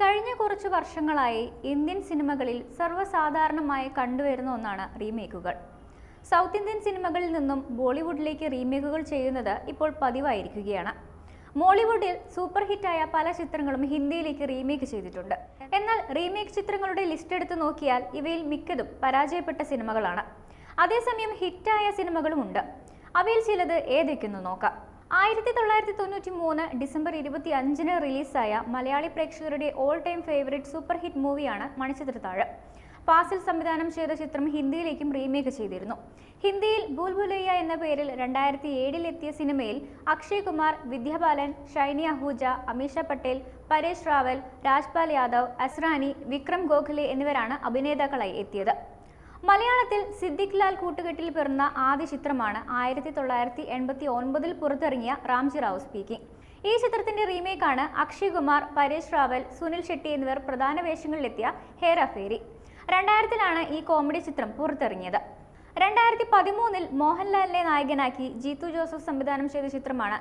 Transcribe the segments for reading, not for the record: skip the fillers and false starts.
കഴിഞ്ഞ കുറച്ചു വർഷങ്ങളായി ഇന്ത്യൻ സിനിമകളിൽ സർവ്വസാധാരണമായി കണ്ടുവരുന്ന ഒന്നാണ് റീമേക്കുകൾ. സൗത്ത് ഇന്ത്യൻ സിനിമകളിൽ നിന്നും ബോളിവുഡിലേക്ക് റീമേക്കുകൾ ചെയ്യുന്നത് ഇപ്പോൾ പതിവായിരിക്കുകയാണ്. മോളിവുഡിൽ സൂപ്പർ ഹിറ്റായ പല ചിത്രങ്ങളും ഹിന്ദിയിലേക്ക് റീമേക്ക് ചെയ്തിട്ടുണ്ട്. എന്നാൽ റീമേക്ക് ചിത്രങ്ങളുടെ ലിസ്റ്റ് എടുത്തു നോക്കിയാൽ ഇവയിൽ മിക്കതും പരാജയപ്പെട്ട സിനിമകളാണ്. അതേസമയം ഹിറ്റായ സിനിമകളും ഉണ്ട്. അവയിൽ ചിലത് ഏതൊക്കെയെന്ന് നോക്കാം. 1993 ഡിസംബർ 25-ന് റിലീസായ മലയാളി പ്രേക്ഷകരുടെ all time favourite super hit മൂവിയാണ് മണിച്ചിത്രത്താഴ്. ഫാസിൽ സംവിധാനം ചെയ്ത ചിത്രം ഹിന്ദിയിലേക്കും റീമേക്ക് ചെയ്തിരുന്നു. ഹിന്ദിയിൽ ഭൂൽ ഭുലയ്യ എന്ന പേരിൽ 2007-ൽ എത്തിയ സിനിമയിൽ അക്ഷയ് കുമാർ, വിദ്യാ ബാലൻ, ഷൈനി അഹൂജ, അമീഷ പട്ടേൽ, പരേഷ് റാവൽ, രാജ്പാൽ യാദവ്, അസ്രാനി, വിക്രം ഗോഖലെ എന്നിവരാണ് അഭിനേതാക്കളായി എത്തിയത്. മലയാളത്തിൽ സിദ്ദിഖ് ലാൽ കൂട്ടുകെട്ടിൽ പിറന്ന ആദ്യ ചിത്രമാണ് 1989-ൽ പുറത്തിറങ്ങിയ റാംജി റാവു സ്പീക്കിംഗ്. ഈ ചിത്രത്തിന്റെ റീമേക്കാണ് അക്ഷയ് കുമാർ, പരേഷ് റാവൽ, സുനിൽ ഷെട്ടി എന്നിവർ പ്രധാന വേഷങ്ങളിലെത്തിയ ഹേരാ ഫേരി. 2000-ലാണ് ഈ കോമഡി ചിത്രം പുറത്തിറങ്ങിയത്. 2013-ൽ മോഹൻലാലിനെ നായകനാക്കി ജീത്തു ജോസഫ് സംവിധാനം ചെയ്ത ചിത്രമാണ്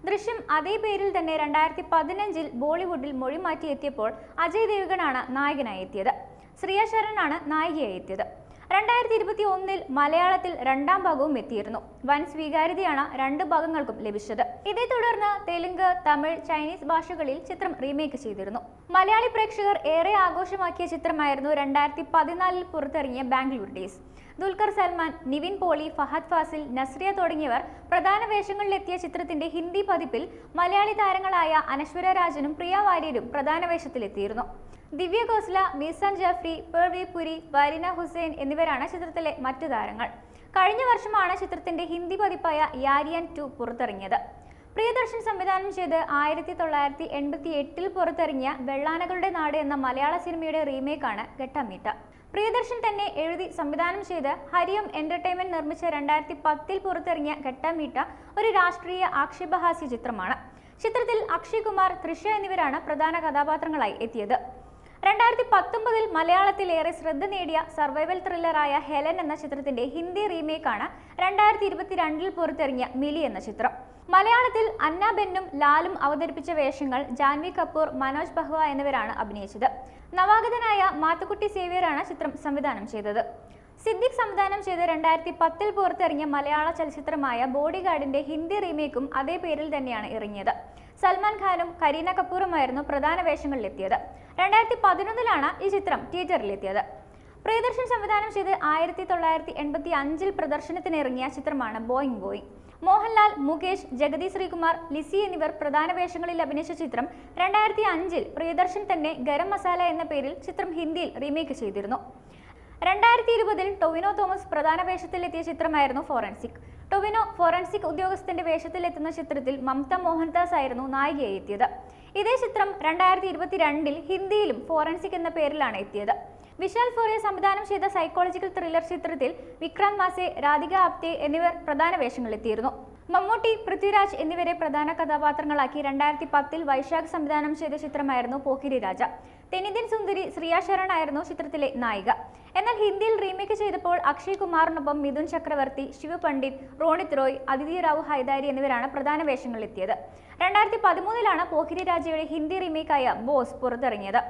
ദൃശ്യം അതേ പേരിൽ തന്നെ 2015-ൽ ബോളിവുഡിൽ മൊഴി മാറ്റിയെത്തിയപ്പോൾ അജയ് ദേവ്ഗണാണ് നായകനായി എത്തിയത്. ശ്രിയ ശരനാണ് നായികയായി എത്തിയത്. 2021-ൽ മലയാളത്തിൽ രണ്ടാം ഭാഗവും എത്തിയിരുന്നു. വൻ സ്വീകാര്യതയാണ് രണ്ട് ഭാഗങ്ങൾക്കും ലഭിച്ചത്. ഇതേ തുടർന്ന് തെലുങ്ക്, തമിഴ്, ചൈനീസ് ഭാഷകളിൽ ചിത്രം റീമേക്ക് ചെയ്തിരുന്നു. മലയാളി പ്രേക്ഷകർ ഏറെ ആഘോഷമാക്കിയ ചിത്രമായിരുന്നു 2014-ൽ പുറത്തിറങ്ങിയ ബാംഗ്ലൂർ ഡേയ്സ്. ദുൽഖർ സൽമാൻ, നിവിൻ പോളി, ഫഹദ് ഫാസിൽ, നസ്രിയ തുടങ്ങിയവർ പ്രധാന വേഷങ്ങളിലെത്തിയ ചിത്രത്തിന്റെ ഹിന്ദി പതിപ്പിൽ മലയാളി താരങ്ങളായ അനശ്വര രാജനും പ്രിയ വാര്യരും പ്രധാന വേഷത്തിലെത്തിയിരുന്നു. ദിവ്യ ഖോസ്ല, മീസാൻ ജാഫ്രി, പർവീർ പുരി, വാരിന ഹുസൈൻ എന്നിവരാണ് ചിത്രത്തിലെ മറ്റു താരങ്ങൾ. കഴിഞ്ഞ വർഷമാണ് ചിത്രത്തിന്റെ ഹിന്ദി പതിപ്പായ യാരിയൻ 2 പുറത്തിറങ്ങിയത്. പ്രിയദർശൻ സംവിധാനം ചെയ്ത് 1988-ൽ പുറത്തിറങ്ങിയ വെള്ളാനകളുടെ നാട് എന്ന മലയാള സിനിമയുടെ റീമേക്കാണ് ഘട്ടംമീട്ട. പ്രിയദർശൻ തന്നെ എഴുതി സംവിധാനം ചെയ്ത് ഹരിയം എന്റർടൈൻമെന്റ് നിർമ്മിച്ച 2010-ൽ പുറത്തിറങ്ങിയ ഘട്ടംമീട്ട ഒരു രാഷ്ട്രീയ ആക്ഷേപഹാസ്യ ചിത്രമാണ്. ചിത്രത്തിൽ അക്ഷയ് കുമാർ, തൃഷ എന്നിവരാണ് പ്രധാന കഥാപാത്രങ്ങളായി എത്തിയത്. 2019-ൽ മലയാളത്തിൽ ഏറെ ശ്രദ്ധ നേടിയ സർവൈവൽ ത്രില്ലറായ ഹെലൻ എന്ന ചിത്രത്തിന്റെ ഹിന്ദി റീമേക്കാണ് 2022-ൽ പുറത്തിറങ്ങിയ മിലി എന്ന ചിത്രം. മലയാളത്തിൽ അന്ന ബെന്നും ലാലും അവതരിപ്പിച്ച വേഷങ്ങൾ ജാൻവി കപൂർ, മനോജ് ബഹ്വ എന്നിവരാണ് അഭിനയിച്ചത്. നവാഗതനായ മാത്തുക്കുട്ടി സേവ്യറാണ് ചിത്രം സംവിധാനം ചെയ്തത്. സിദ്ദിഖ് സംവിധാനം ചെയ്ത് 2010-ൽ പുറത്തിറങ്ങിയ മലയാള ചലച്ചിത്രമായ ബോഡിഗാർഡിന്റെ ഹിന്ദി റീമേക്കും അതേ പേരിൽ തന്നെയാണ് ഇറങ്ങിയത്. സൽമാൻ ഖാനും കരീന കപൂറുമായിരുന്നു പ്രധാന വേഷങ്ങളിലെത്തിയത്. 2011-ലാണ് ഈ ചിത്രം തിയേറ്ററിലെത്തിയത്. പ്രിയദർശൻ സംവിധാനം ചെയ്ത് 1985-ൽ പ്രദർശനത്തിനിറങ്ങിയ ചിത്രമാണ് ബോയിങ്. മോഹൻലാൽ, മുകേഷ്, ജഗതി ശ്രീകുമാർ, ലിസി എന്നിവർ പ്രധാന വേഷങ്ങളിൽ അഭിനയിച്ച ചിത്രം 2005-ൽ പ്രിയദർശൻ തന്നെ ഗരം മസാല എന്ന പേരിൽ ചിത്രം ഹിന്ദിയിൽ റീമേക്ക് ചെയ്തിരുന്നു. 2020-ൽ ടൊവിനോ തോമസ് പ്രധാന വേഷത്തിലെത്തിയ ചിത്രമായിരുന്നു ഫോറൻസിക്. ടൊവിനോ ഫോറൻസിക് ഉദ്യോഗസ്ഥന്റെ വേഷത്തിലെത്തുന്ന ചിത്രത്തിൽ മമത മോഹൻദാസ് ആയിരുന്നു നായികയായി എത്തിയത്. ഇതേ ചിത്രം 2022-ൽ ഹിന്ദിയിലും ഫോറൻസിക് എന്ന പേരിലാണ് എത്തിയത്. വിശാൽ ഫോറെ സംവിധാനം ചെയ്ത സൈക്കോളജിക്കൽ ത്രില്ലർ ചിത്രത്തിൽ വിക്രാന്ത് മാസെ, രാധിക ആപ്തെ എന്നിവർ പ്രധാന വേഷങ്ങളിലെത്തിയിരുന്നു. മമ്മൂട്ടി, പൃഥ്വിരാജ് എന്നിവരെ പ്രധാന കഥാപാത്രങ്ങളാക്കി 2010-ൽ വൈശാഖ് സംവിധാനം ചെയ്ത ചിത്രമായിരുന്നു പോക്കിരി രാജ. തെന്നിന്ത്യൻ സുന്ദരി ശ്രിയ ശരൺ ആയിരുന്നു ചിത്രത്തിലെ നായിക. എന്നാൽ ഹിന്ദിയിൽ റീമേക്ക് ചെയ്തപ്പോൾ അക്ഷയ് കുമാറിനൊപ്പം മിഥുൻ ചക്രവർത്തി, ശിവ് പണ്ഡിറ്റ്, റോണിത് റോയ്, അതിഥി റാവു ഹൈദാരി എന്നിവരാണ് പ്രധാന വേഷങ്ങളിലെത്തിയത്. 2013-ലാണ് പോക്കിരി രാജയുടെ ഹിന്ദി റീമേക്കായ ബോസ് പുറത്തിറങ്ങിയത്.